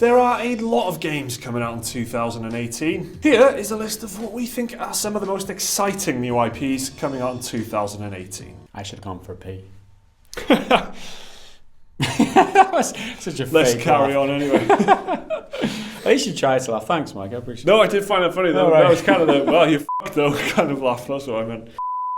There are a lot of games coming out in 2018. Here is a list of what we think are some of the most exciting new IPs coming out in 2018. I should have gone for a P. That was such a Let's fake carry laugh. on anyway. At least you tried to laugh. Thanks, Mike. I appreciate it. No, I did find that funny though. Oh, right. That was kind of the, well, you f***ed though, kind of laugh. That's what I meant.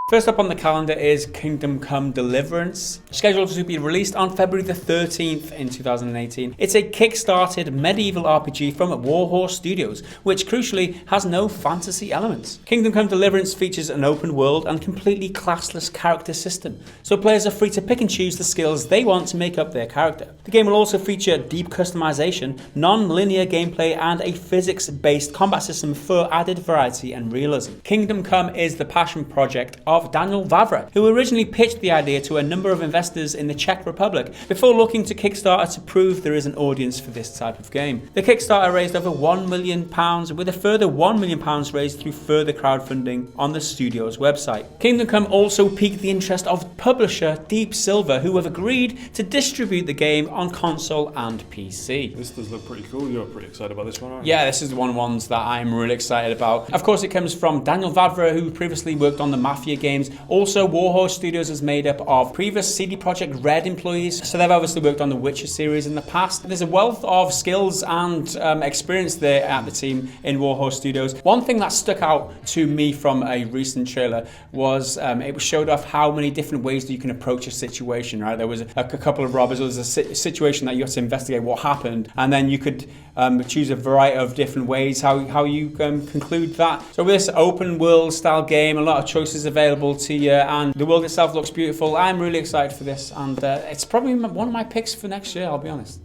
First up on the calendar is Kingdom Come Deliverance, scheduled to be released on February the 13th in 2018. It's a kickstarted medieval RPG from Warhorse Studios, which crucially has no fantasy elements. Kingdom Come Deliverance features an open world and completely classless character system, so players are free to pick and choose the skills they want to make up their character. The game will also feature deep customization, non-linear gameplay, and a physics-based combat system for added variety and realism. Kingdom Come is the passion project of Daniel Vavra, who originally pitched the idea to a number of investors in the Czech Republic before looking to Kickstarter to prove there is an audience for this type of game. The Kickstarter raised over £1 million, with a further £1 million raised through further crowdfunding on the studio's website. Kingdom Come also piqued the interest of publisher Deep Silver, who have agreed to distribute the game on console and PC. This does look pretty cool. You're pretty excited about this one, aren't you? Yeah, this is one of the ones that I'm really excited about. Of course, it comes from Daniel Vavra, who previously worked on the Mafia games. Also, Warhorse Studios is made up of previous CD Projekt Red employees, so they've obviously worked on the Witcher series in the past. There's a wealth of skills and experience there at the team in Warhorse Studios. One thing that stuck out to me from a recent trailer was it showed off how many different ways that you can approach a situation, right? There was a couple of robbers, there was a situation that you had to investigate what happened, and then you could choose a variety of different ways how you conclude that. So with this open world style game, a lot of choices available to you, and the world itself looks beautiful. I'm really excited for this, and it's probably one of my picks for next year, I'll be honest.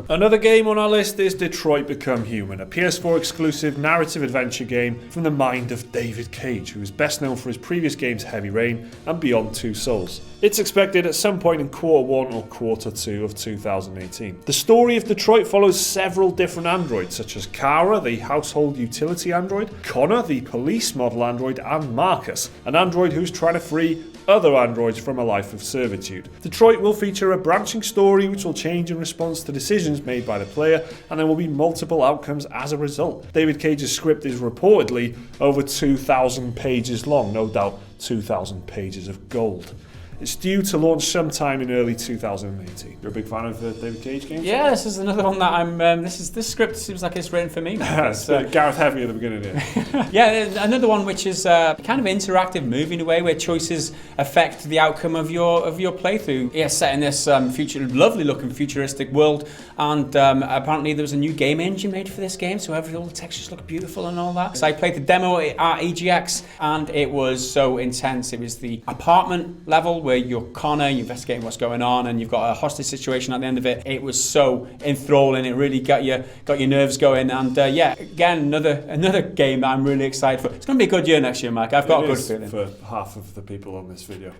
Another game on our list is Detroit Become Human, a PS4 exclusive narrative adventure game from the mind of David Cage, who is best known for his previous games Heavy Rain and Beyond Two Souls. It's expected at some point in Q1 or Q2 of 2018. The story of Detroit follows several different androids, such as Kara, the household utility android, Connor, the police model android, and Marcus, an android who's trying to free other androids from a life of servitude. Detroit will feature a branching story which will change in response to decisions made by the player, and there will be multiple outcomes as a result. David Cage's script is reportedly over 2,000 pages long, no doubt 2,000 pages of gold. It's due to launch sometime in early 2018. You're a big fan of David Cage games? Yeah, this is another one that I'm. This script seems like it's written for me. It's Gareth heavy at the beginning here. Yeah, another one which is kind of interactive movie in a way, where choices affect the outcome of your playthrough. Yeah, set in this lovely looking futuristic world, and apparently there was a new game engine made for this game, so all the textures look beautiful and all that. So I played the demo at EGX, and it was so intense. It was the apartment level where you're Connor, you're investigating what's going on, and you've got a hostage situation at the end of it. It was so enthralling. It really got your nerves going. And yeah, again, another game that I'm really excited for. It's going to be a good year next year, Mike. I've got a good feeling. For half of the people on this video.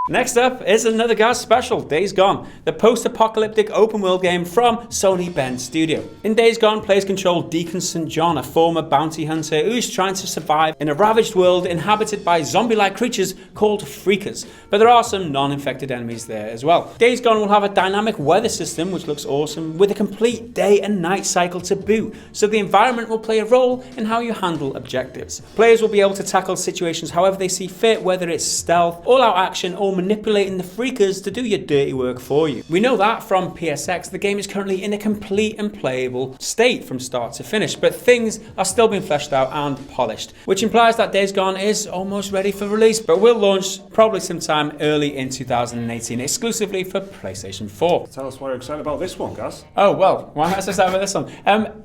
Next up is another Gareth special, Days Gone, the post-apocalyptic open-world game from Sony Bend Studio. In Days Gone, players control Deacon St. John, a former bounty hunter who's trying to survive in a ravaged world inhabited by zombie-like creatures called Freakers, but there are some non-infected enemies there as well. Days Gone will have a dynamic weather system, which looks awesome, with a complete day and night cycle to boot, so the environment will play a role in how you handle objectives. Players will be able to tackle situations however they see fit, whether it's stealth, all-out action, or manipulating the Freakers to do your dirty work for you. We know that from PSX. The game is currently in a complete and playable state from start to finish, but things are still being fleshed out and polished, which implies that Days Gone is almost ready for release, but will launch probably sometime early in 2018, exclusively for PlayStation 4. Tell us why you're excited about this one, Gaz. Oh, well, why am I so excited about this one?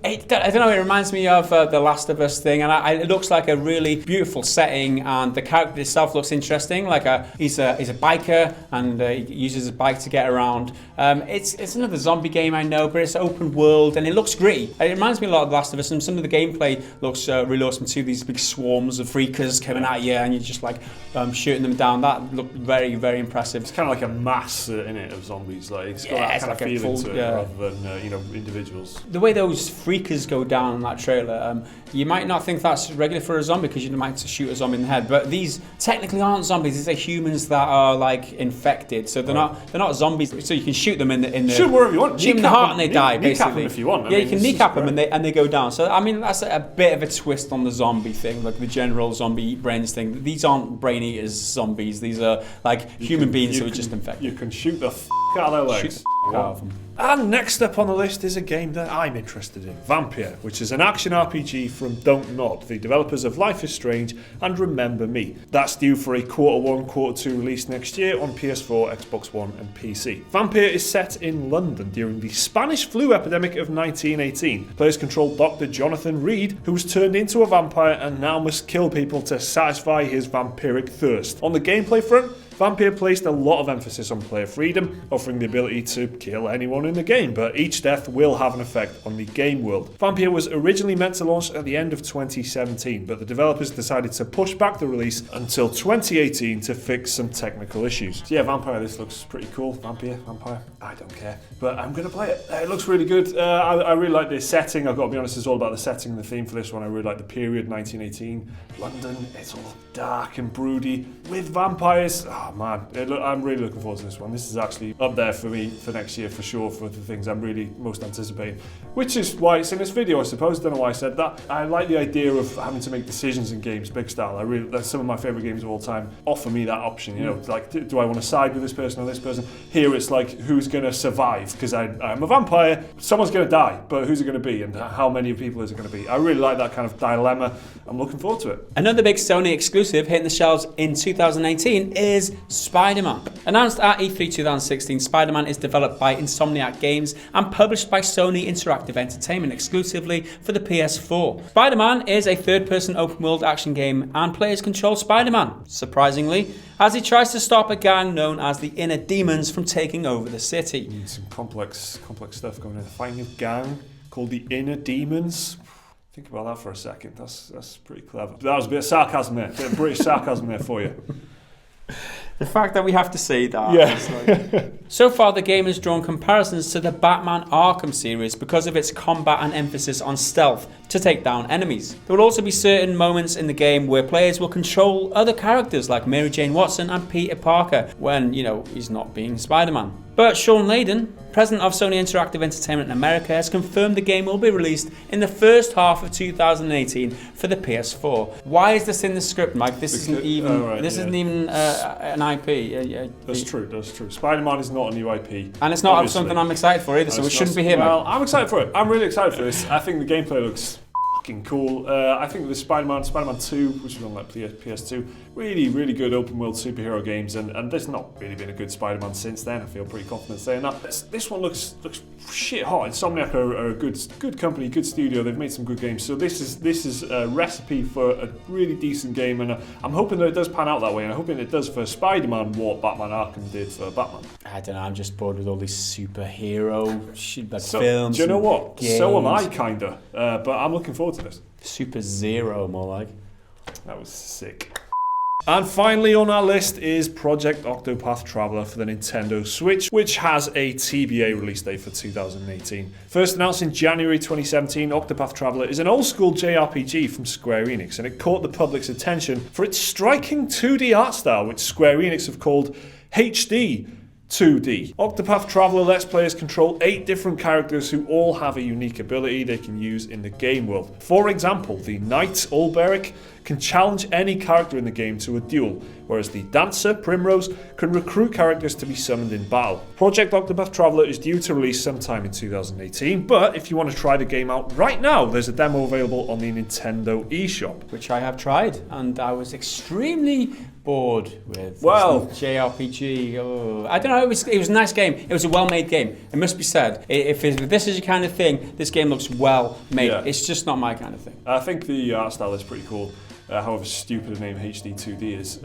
I don't know, it reminds me of The Last of Us thing, and it looks like a really beautiful setting, and the character itself looks interesting, like he's a biker, and he uses his bike to get around. It's another zombie game, I know, but it's open world and it looks gritty. It reminds me a lot of The Last of Us, and some of the gameplay looks really awesome too. These big swarms of Freakers coming at you, and you're just like shooting them down. That looked very, very impressive. It's kind of like a mass in it of zombies. Like it's got that kind of feeling to it, rather than individuals. The way those Freakers go down in that trailer, you might not think that's regular for a zombie because you might shoot a zombie in the head, but these technically aren't zombies. These are humans that are are like infected, so they're not zombies. So you can shoot them in the shoot them wherever you want. Shoot them in the heart and they die. Kneecap Basically, them if you want. Yeah, you can kneecap them and they go down. So I mean, that's a bit of a twist on the zombie thing, like the general zombie eat brains thing. These aren't brain eaters zombies. These are like human beings who are just infected. You can shoot the out of their legs. Shoot the out of them. And next up on the list is a game that I'm interested in, Vampir, which is an action RPG from Don't Nod, the developers of Life is Strange and Remember Me. That's due for a Q1, Q2 release next year on PS4, Xbox One and PC. Vampir is set in London during the Spanish flu epidemic of 1918. Players control Dr. Jonathan Reed, who was turned into a vampire and now must kill people to satisfy his vampiric thirst. On the gameplay front, Vampir placed a lot of emphasis on player freedom, offering the ability to kill anyone in the game, but each death will have an effect on the game world. Vampir was originally meant to launch at the end of 2017, but the developers decided to push back the release until 2018 to fix some technical issues. So yeah, Vampire, this looks pretty cool. Vampire, I don't care, but I'm going to play it. It looks really good. I really like the setting. I've got to be honest, it's all about the setting and the theme for this one. I really like the period, 1918, London. It's all dark and broody with vampires. Oh man, I'm really looking forward to this one. This is actually up there for me for next year for sure, for the things I'm really most anticipating. Which is why it's in this video, I suppose. Don't know why I said that. I like the idea of having to make decisions in games, big style. That's some of my favourite games of all time. Offer me that option, you know, like, do I want to side with this person or this person? Here it's like, who's going to survive? Because I'm a vampire, someone's going to die, but who's it going to be? And how many people is it going to be? I really like that kind of dilemma. I'm looking forward to it. Another big Sony exclusive hitting the shelves in 2018 is SpiderMan. Announced at E3 2016, SpiderMan is developed by Insomniac Games and published by Sony Interactive Entertainment exclusively for the PS4. SpiderMan is a third-person open-world action game and players control Spider-Man, surprisingly, as he tries to stop a gang known as the Inner Demons from taking over the city. Some complex stuff going on. Finding a gang called the Inner Demons. Think about that for a second. That's pretty clever. That was a bit of sarcasm there. A bit of British sarcasm there for you. The fact that we have to say that. Yeah. So far, the game has drawn comparisons to the Batman Arkham series because of its combat and emphasis on stealth to take down enemies. There will also be certain moments in the game where players will control other characters like Mary Jane Watson and Peter Parker when, you know, he's not being Spider-Man. But Sean Layden, president of Sony Interactive Entertainment in America, has confirmed the game will be released in the first half of 2018 for the PS4. Why is this in the script, Mike? This isn't even an IP. That's true. Spider-Man is not a new IP. And it's not obviously something I'm excited for either, so it shouldn't be here. Well, I'm excited for it. I'm really excited for this. I think the gameplay looks fucking cool. I think the Spider-Man 2, which is on like PS2, really good open world superhero games, and there's not really been a good Spider-Man since then. I feel pretty confident saying that. This one looks shit hot. Insomniac are a good company, good studio. They've made some good games. So this is a recipe for a really decent game, and I'm hoping that it does pan out that way, and I'm hoping it does for Spider-Man what Batman Arkham did for Batman. I don't know. I'm just bored with all these superhero films. Do you know what? Games. So am I, kinda. But I'm looking forward to this. Super Zero, more like. That was sick. And finally on our list is Project Octopath Traveler for the Nintendo Switch, which has a TBA release date for 2018. First announced in January 2017, Octopath Traveler is an old-school JRPG from Square Enix, and it caught the public's attention for its striking 2D art style, which Square Enix have called HD 2D. Octopath Traveler lets players control 8 different characters who all have a unique ability they can use in the game world. For example, the Knight, Ulberic, can challenge any character in the game to a duel, whereas the Dancer, Primrose, can recruit characters to be summoned in battle. Project Octopath Traveler is due to release sometime in 2018, but if you want to try the game out right now, there's a demo available on the Nintendo eShop. Which I have tried, and I was extremely bored with. Well, JRPG. Oh, I don't know. It was a nice game. It was a well-made game. It must be said. If this is your kind of thing, this game looks well made. Yeah. It's just not my kind of thing. I think the art style is pretty cool. However stupid a name HD 2D is,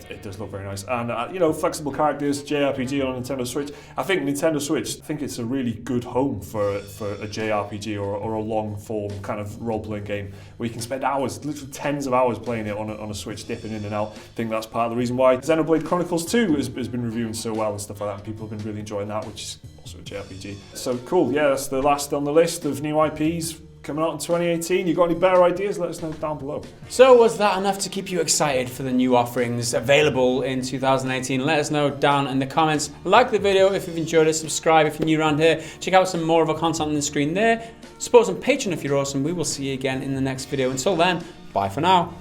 it does look very nice. And, flexible characters, JRPG on Nintendo Switch. I think Nintendo Switch, it's a really good home for a JRPG or a long-form kind of role-playing game where you can spend hours, literally tens of hours playing it on a Switch, dipping in and out. I think that's part of the reason why Xenoblade Chronicles 2 has been reviewing so well and stuff like that, and people have been really enjoying that, which is also a JRPG. So cool, yeah, that's the last on the list of new IPs. coming out in 2018. You got any better ideas? Let us know down below. So was that enough to keep you excited for the new offerings available in 2018? Let us know down in the comments. Like the video if you've enjoyed it, subscribe if you're new around here, check out some more of our content on the screen there, support us on Patreon if you're awesome. We will see you again in the next video. Until then, bye for now.